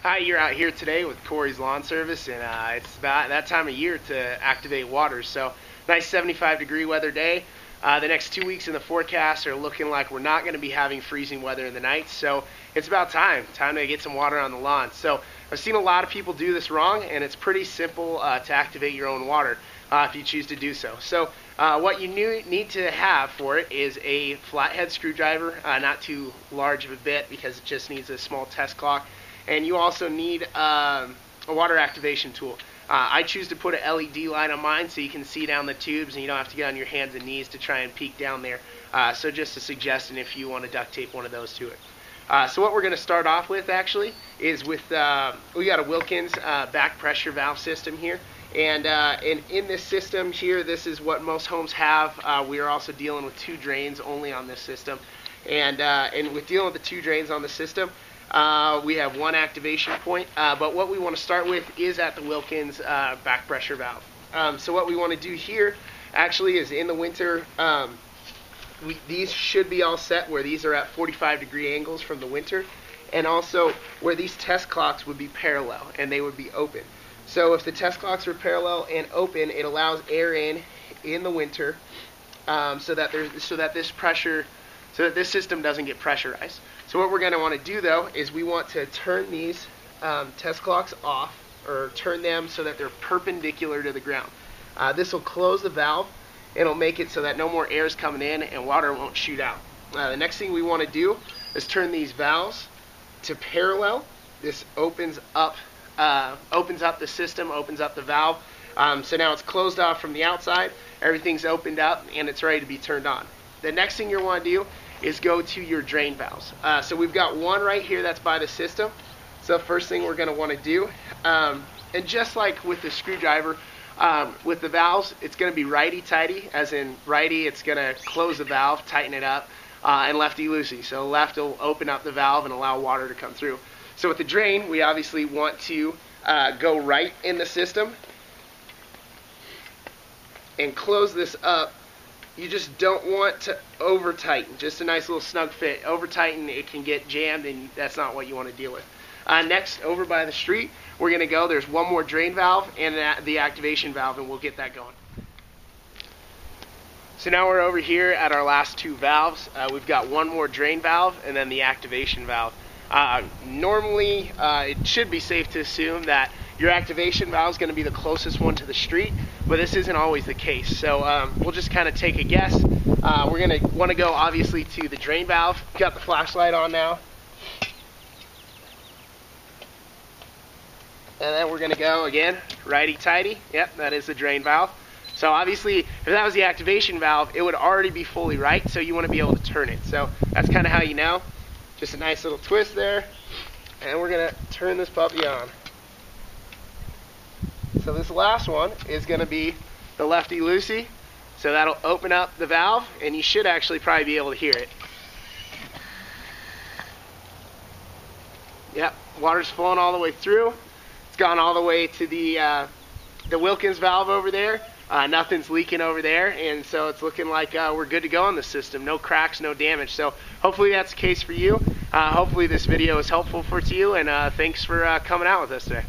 Hi, you're out here today with Cory's Lawn Service, and it's about that time of year to activate water. So, nice 75-degree weather day. The next 2 weeks in the forecast are looking like we're not going to be having freezing weather in the night, so it's about time to get some water on the lawn. So, I've seen a lot of people do this wrong, and it's pretty simple to activate your own water if you choose to do so. So, what you need to have for it is a flathead screwdriver, not too large of a bit because it just needs a small test clock. And you also need a water activation tool. I choose to put an LED light on mine so you can see down the tubes and you don't have to get on your hands and knees to try and peek down there. So just a suggestion if you want to duct tape one of those to it. So what we're going to start off with actually is with, we got a Wilkens Back Pressure Valve system here. And in this system here, this is what most homes have. We are also dealing with 2 drains only on this system. And with dealing with the 2 drains on the system, we have 1 activation point, but what we want to start with is at the Wilkens back pressure valve. So what we want to do here actually is in the winter, these should be all set where these are at 45-degree angles from the winter, and also where these test clocks would be parallel and they would be open. So if the test clocks are parallel and open, it allows air in the winter, so that this system doesn't get pressurized. So what we're going to want to do though is we want to turn these test clocks off, or turn them so that they're perpendicular to the ground. This will close the valve. It'll make it so that no more air is coming in and water won't shoot out. The next thing we want to do is turn these valves to parallel. This opens up the system, opens up the valve. So now it's closed off from the outside. Everything's opened up and it's ready to be turned on. The next thing you want to do is go to your drain valves. So we've got one right here that's by the system. So first thing we're going to want to do, and just like with the screwdriver, with the valves, it's going to be righty-tighty, as in righty, it's going to close the valve, tighten it up, and lefty-loosey. So left will open up the valve and allow water to come through. So with the drain, we obviously want to go right in the system and close this up. You just don't want to over tighten, just a nice little snug fit. Over tighten, it can get jammed and that's not what you want to deal with. Next, over by the street, we're going to go, there's one more drain valve and the activation valve, and we'll get that going. So now we're over here at our last 2 valves. We've got one more drain valve and then the activation valve. Normally, it should be safe to assume that your activation valve is going to be the closest one to the street, but this isn't always the case. So we'll just kind of take a guess. We're going to want to go obviously to the drain valve. Got the flashlight on now. And then we're going to go again, righty-tighty. Yep, that is the drain valve. So obviously, if that was the activation valve, it would already be fully right, so you want to be able to turn it. So that's kind of how you know. Just a nice little twist there. And we're going to turn this puppy on. So this last one is going to be the lefty-loosey. So that'll open up the valve, and you should actually probably be able to hear it. Yep, water's flowing all the way through. It's gone all the way to the Wilkens valve over there. Nothing's leaking over there, and so it's looking like we're good to go on the system. No cracks, no damage. So hopefully that's the case for you. Hopefully this video is helpful for you, and thanks for coming out with us today.